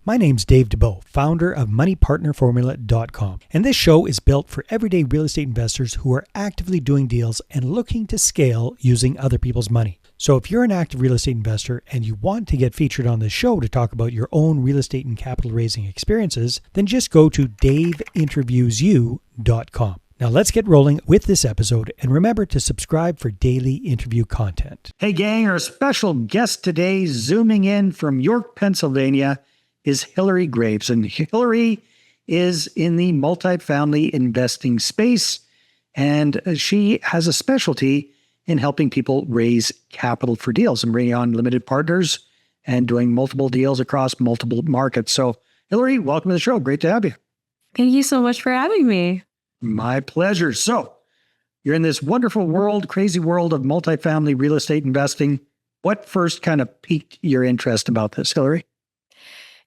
My name's Dave DeBow, founder of MoneyPartnerFormula.com, and this show is built for everyday real estate investors who are actively doing deals and looking to scale using other people's money. So if you're an active real estate investor and you want to get featured on this show to talk about your own real estate and capital raising experiences, then just go to daveinterviewsyou.com. Now let's get rolling with this episode, and remember to subscribe for daily interview content. Hey gang, our special guest today, zooming in from York, Pennsylvania, is Hilary Graves. And Hilary is in the multifamily investing space, and she has a specialty in helping people raise capital for deals and bringing on limited partners and doing multiple deals across multiple markets. So Hilary, welcome to the show. Great to have you. Thank you so much for having me. My pleasure. So you're in this wonderful world, crazy world of multifamily real estate investing. What first kind of piqued your interest about this, Hilary?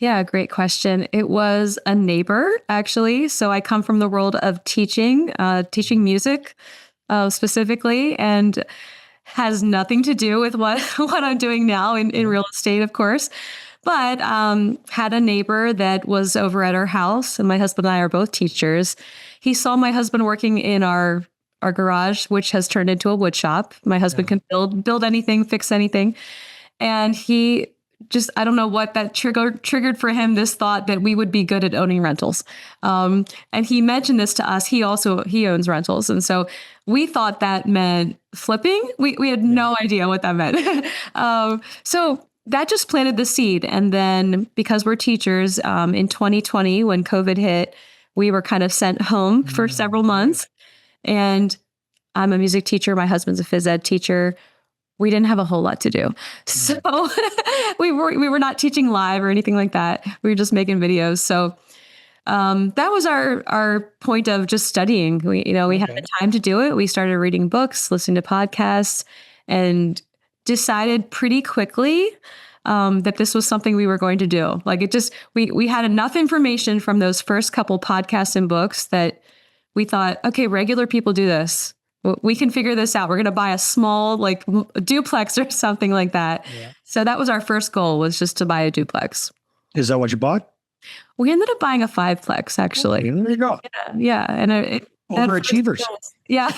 Yeah, great question. It was a neighbor, actually. So I come from the world of teaching music specifically, and has nothing to do with what I'm doing now in real estate, of course. But had a neighbor that was over at our house, and my husband and I are both teachers. He saw my husband working in our garage, which has turned into a wood shop. My husband can build anything, fix anything. And he just, I don't know what that triggered for him, this thought that we would be good at owning rentals. And he mentioned this to us. He owns rentals. And so we thought that meant flipping. We had no idea what that meant. So that just planted the seed. And then because we're teachers, in 2020, when COVID hit, we were kind of sent home for several months. And I'm a music teacher. My husband's a phys ed teacher. We didn't have a whole lot to do. So we were not teaching live or anything like that. We were just making videos. So that was our point of just studying. We had the time to do it. We started reading books, listening to podcasts, and decided pretty quickly that this was something we were going to do. Like we had enough information from those first couple podcasts and books that we thought, okay, regular people do this. We can figure this out. We're going to buy a small duplex or something like that. Yeah. So that was our first goal, was just to buy a duplex. Is that what you bought? We ended up buying a 5-plex, actually. Okay, there you go. Yeah. And overachievers. Yeah.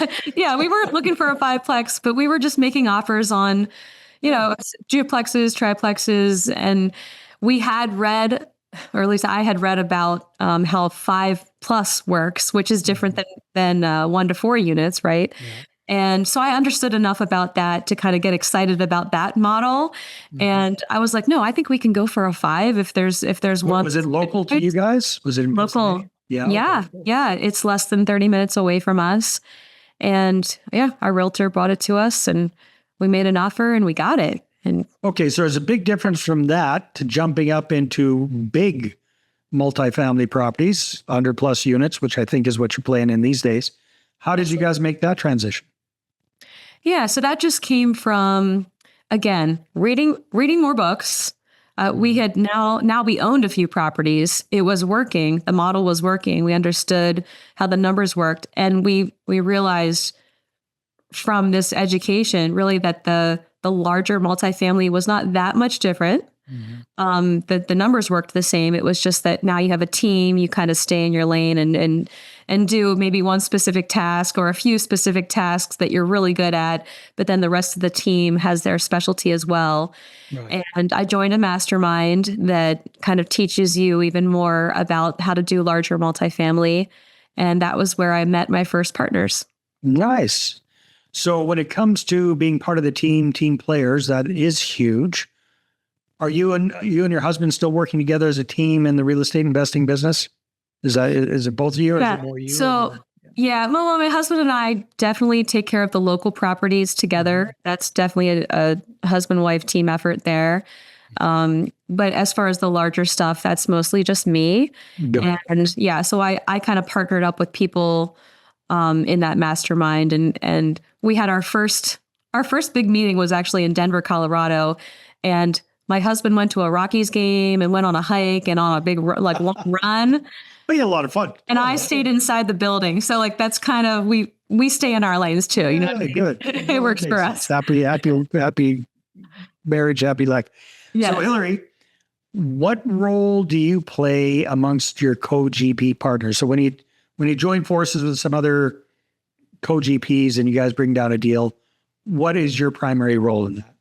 We weren't looking for a 5-plex, but we were just making offers on, duplexes, triplexes. And we had read, or at least I had read about how 5+ works, which is different than 1 to 4 units, right? Yeah. And so I understood enough about that to kind of get excited about that model. Mm-hmm. And I was like, no, I think we can go for a 5 if there's one. Was it local to you guys? Was it local? Yeah. Yeah. Okay. Yeah. It's less than 30 minutes away from us. And our realtor brought it to us, and we made an offer and we got it. And okay, so there's a big difference from that to jumping up into big multifamily properties, 100+ units, which I think is what you're playing in these days. How did you guys make that transition? Yeah, so that just came from, again, reading more books. We had now we owned a few properties. It was working. The model was working. We understood how the numbers worked, and we realized from this education really that the larger multifamily was not that much different. Mm-hmm. The numbers worked the same. It was just that now you have a team, you kind of stay in your lane and do maybe one specific task or a few specific tasks that you're really good at, but then the rest of the team has their specialty as well. Right. And I joined a mastermind that kind of teaches you even more about how to do larger multifamily. And that was where I met my first partners. Nice. So when it comes to being part of the team players, that is huge. Are you and your husband still working together as a team in the real estate investing business? Is it both of you, or is it more you? So well, my husband and I definitely take care of the local properties together. Mm-hmm. That's definitely a husband-wife team effort there. But as far as the larger stuff, that's mostly just me. Yeah. And so I kind of partnered up with people in that mastermind, and we had our first big meeting was actually in Denver, Colorado, and my husband went to a Rockies game and went on a hike and on a big long run. We had a lot of fun. And I stayed inside the building, so that's kind of we stay in our lanes too. Good. It works for us. Happy marriage, happy life. Yeah. So Hilary, What role do you play amongst your co-GP partners? So when you join forces with some other co-GPs and you guys bring down a deal, what is your primary role in that?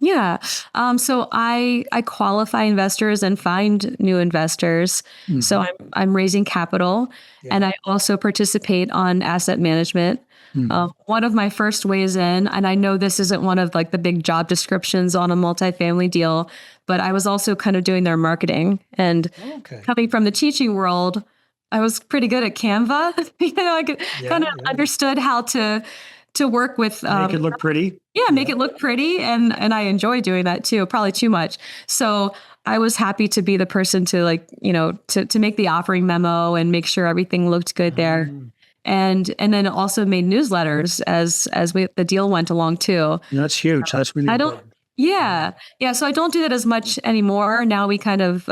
Yeah. So I qualify investors and find new investors. So I'm raising capital, and I also participate on asset management. One of my first ways in, and I know this isn't one of like the big job descriptions on a multifamily deal, but I was also kind of doing their marketing. And coming from the teaching world, I was pretty good at Canva. I could kind of understood how to work with Make it look pretty. yeah, make it look pretty. And I enjoy doing that too, probably too much. So I was happy to be the person to to make the offering memo and make sure everything looked good there. And then also made newsletters as the deal went along too. That's huge. That's really I don't, important. yeah. Yeah. So I don't do that as much anymore. Now we kind of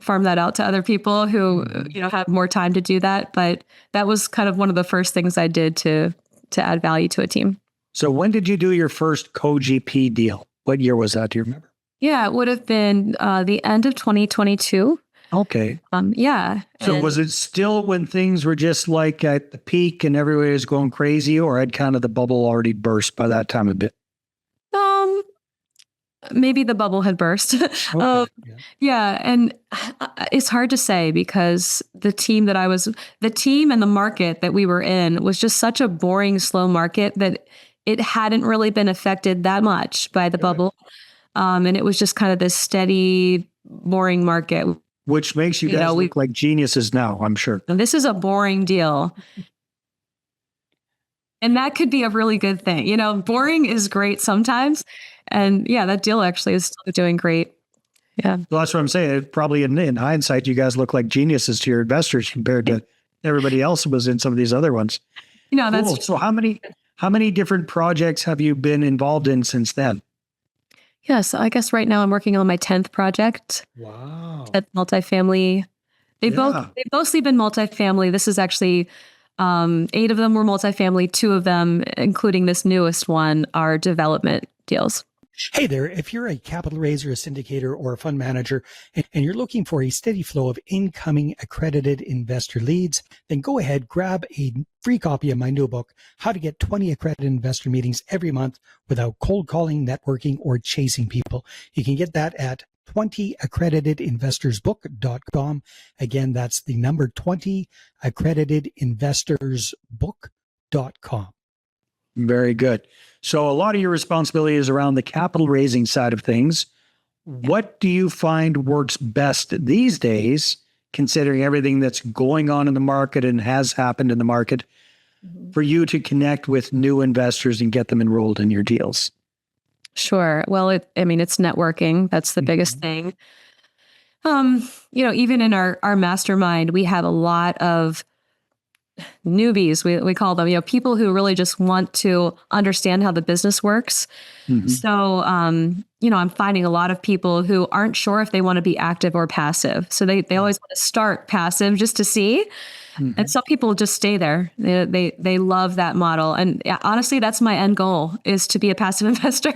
farm that out to other people who, have more time to do that. But that was kind of one of the first things I did to add value to a team. So when did you do your first co-GP deal? What year was that? Do you remember? Yeah, it would have been the end of 2022. Okay. Yeah. So was it still when things were just like at the peak and everybody was going crazy, or had kind of the bubble already burst by that time a bit? Maybe the bubble had burst. Okay. Yeah. And it's hard to say because the team and the market that we were in was just such a boring, slow market that it hadn't really been affected that much by the bubble. And it was just kind of this steady, boring market. Which makes you guys look like geniuses now, I'm sure. And this is a boring deal. And that could be a really good thing. Boring is great sometimes. And yeah, that deal actually is still doing great. Yeah. Well, that's what I'm saying. Probably in hindsight, you guys look like geniuses to your investors compared to everybody else who was in some of these other ones. That's cool. So how many different projects have you been involved in since then? Yeah. So I guess right now I'm working on my 10th project. Wow. At multifamily. They've mostly been multifamily. This is actually 8 of them were multifamily. 2 of them, including this newest one, are development deals. Hey there, if you're a capital raiser, a syndicator, or a fund manager, and you're looking for a steady flow of incoming accredited investor leads, then go ahead, grab a free copy of my new book, How to Get 20 Accredited Investor Meetings Every Month Without Cold Calling, Networking, or Chasing People. You can get that at 20accreditedinvestorsbook.com. Again, that's the number 20accreditedinvestorsbook.com. Very good. So a lot of your responsibility is around the capital raising side of things. What do you find works best these days, considering everything that's going on in the market and has happened in the market, for you to connect with new investors and get them enrolled in your deals? Sure. Well, it's networking. That's the biggest thing. Even in our mastermind, we have a lot of newbies, we call them, people who really just want to understand how the business works. So, I'm finding a lot of people who aren't sure if they want to be active or passive. So they always want to start passive just to see. And some people just stay there. They love that model. And honestly, that's my end goal, is to be a passive investor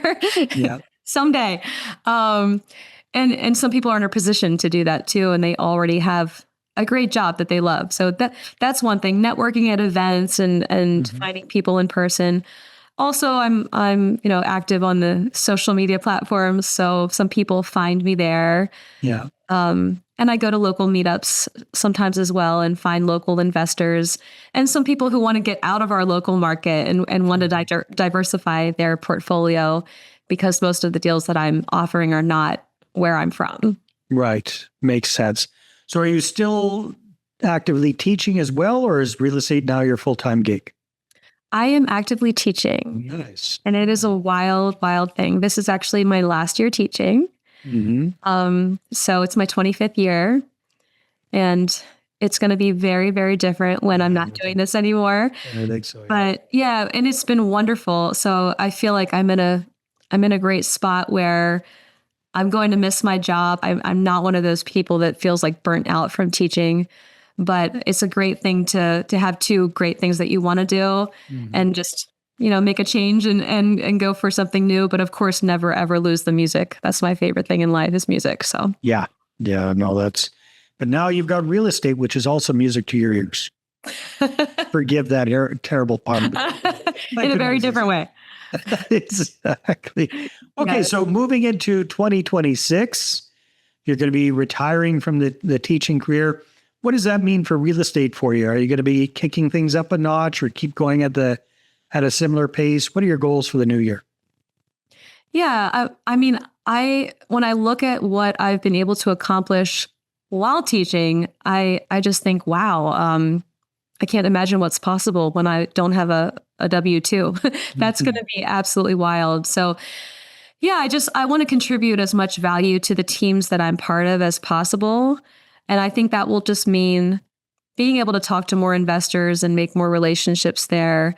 someday. And some people are in a position to do that too. And they already have a great job that they love. So that's one thing, networking at events and finding people in person. Also, I'm active on the social media platforms. So some people find me there. Yeah. And I go to local meetups sometimes as well and find local investors and some people who want to get out of our local market and want to diversify their portfolio, because most of the deals that I'm offering are not where I'm from. Right. Makes sense. So are you still actively teaching as well, or is real estate now your full-time gig? I am actively teaching. Nice. And it is a wild, wild thing. This is actually my last year teaching. So it's my 25th year, and it's going to be very, very different when I'm not doing this anymore. I think so. Yeah. But yeah, and it's been wonderful. So I feel like I'm in a great spot where I'm going to miss my job. I'm not one of those people that feels like burnt out from teaching, but it's a great thing to have 2 great things that you want to do and just make a change and go for something new. But of course, never, ever lose the music. That's my favorite thing in life is music. So Yeah. Yeah. No, but now you've got real estate, which is also music to your ears. Forgive that terrible pun. in a very different way. Exactly. Okay. Yeah. So moving into 2026, you're going to be retiring from the teaching career. What does that mean for real estate for you? Are you going to be kicking things up a notch or keep going at a similar pace? What are your goals for the new year? Yeah. I mean, when I look at what I've been able to accomplish while teaching, I just think, wow, I can't imagine what's possible when I don't have a W-2. That's going to be absolutely wild. So yeah, I want to contribute as much value to the teams that I'm part of as possible. And I think that will just mean being able to talk to more investors and make more relationships there.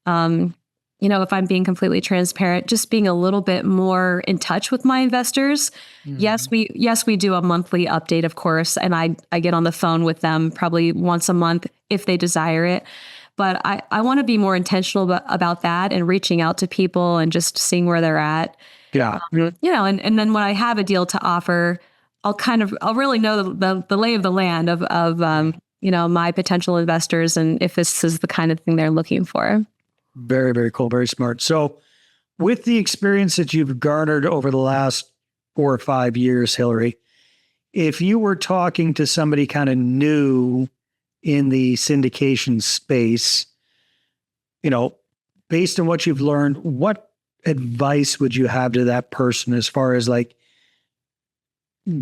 If I'm being completely transparent, just being a little bit more in touch with my investors. Yes, we do a monthly update, of course, and I get on the phone with them probably once a month if they desire it. But I want to be more intentional about that and reaching out to people and just seeing where they're at. Yeah. And then when I have a deal to offer, I'll really know the lay of the land of my potential investors and if this is the kind of thing they're looking for. Very, very cool. Very smart. So with the experience that you've garnered over the last 4 or 5 years, Hilary, if you were talking to somebody kind of new in the syndication space, based on what you've learned, what advice would you have to that person as far as like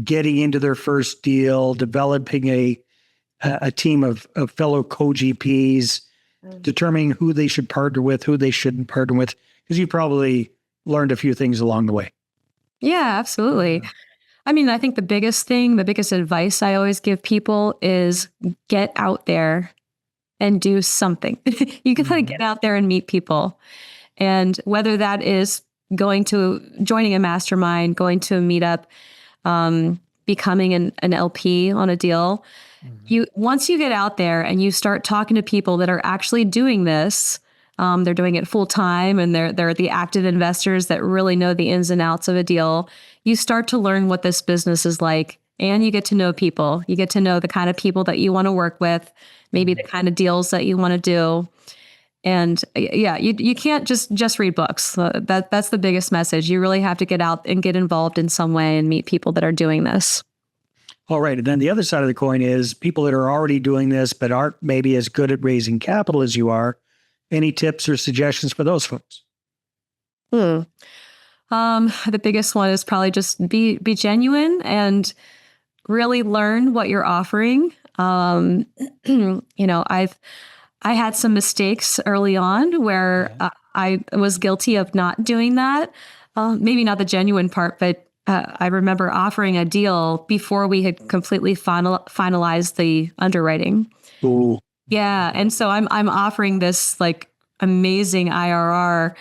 getting into their first deal, developing a team of fellow co-GPs, determining who they should partner with, who they shouldn't partner with, because you probably learned a few things along the way. Yeah, absolutely. I mean, I think the biggest advice I always give people is get out there and do something. You got to get out there and meet people. And whether that is joining a mastermind, going to a meetup, becoming an LP on a deal, once you get out there and you start talking to people that are actually doing this, they're doing it full time and they're the active investors that really know the ins and outs of a deal. You start to learn what this business is like and you get to know people. You get to know the kind of people that you want to work with, maybe the kind of deals that you want to do. And yeah, you can't just read books. That's the biggest message. You really have to get out and get involved in some way and meet people that are doing this. All right. And then the other side of the coin is people that are already doing this, but aren't maybe as good at raising capital as you are. Any tips or suggestions for those folks? The biggest one is probably just be genuine and really learn what you're offering. I had some mistakes early on where I was guilty of not doing that. Maybe not the genuine part, but I remember offering a deal before we had completely finalized the underwriting. Ooh. Yeah, and so I'm offering this like amazing IRR,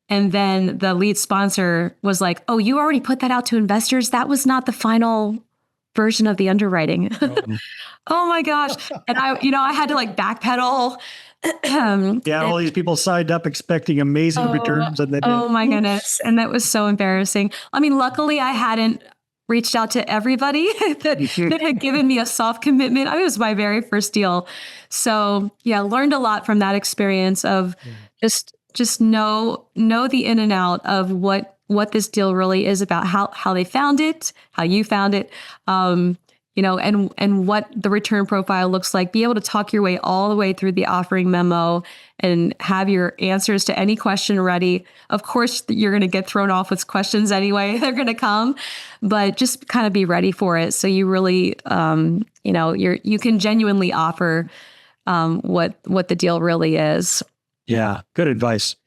and then the lead sponsor was like, "Oh, you already put that out to investors? That was not the final version of the underwriting." Oh my gosh! And I had to like backpedal. All these people signed up expecting amazing returns, and then my goodness, and that was so embarrassing. I mean, luckily I hadn't reached out to everybody that had given me a soft commitment. It was my very first deal, so yeah, learned a lot from that experience of just know the in and out of what this deal really is about, how they found it, how you found it. And what the return profile looks like, be able to talk your way all the way through the offering memo and have your answers to any question ready. Of course, you're going to get thrown off with questions anyway. They're going to come, but just kind of be ready for it. So you really, you can genuinely offer what the deal really is. Yeah, good advice.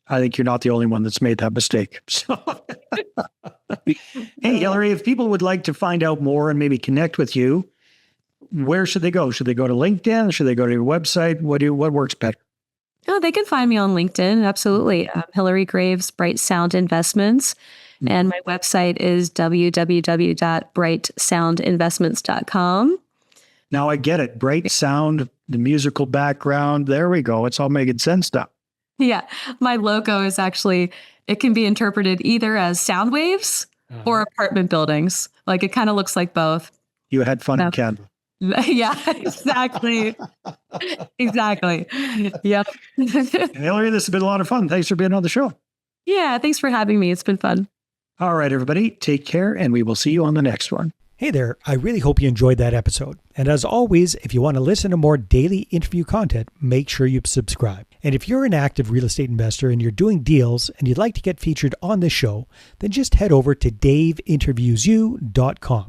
I think you're not the only one that's made that mistake. So, hey, Hilary, if people would like to find out more and maybe connect with you, where should they go? Should they go to LinkedIn? Should they go to your website? What works better? Oh, they can find me on LinkedIn. Absolutely. Hilary Graves, Bright Sound Investments. And my website is www.brightsoundinvestments.com. Now I get it. Bright sound, the musical background. There we go. It's all making sense now. Yeah. My logo is actually, it can be interpreted either as sound waves or apartment buildings. Like it kind of looks like both. You had fun in So, Canada. yeah, exactly. Exactly. Yep. Hilary, this has been a lot of fun. Thanks for being on the show. Yeah. Thanks for having me. It's been fun. All right, everybody, take care, and we will see you on the next one. Hey there, I really hope you enjoyed that episode. And as always, if you want to listen to more daily interview content, make sure you subscribe. And if you're an active real estate investor and you're doing deals and you'd like to get featured on this show, then just head over to daveinterviewsyou.com.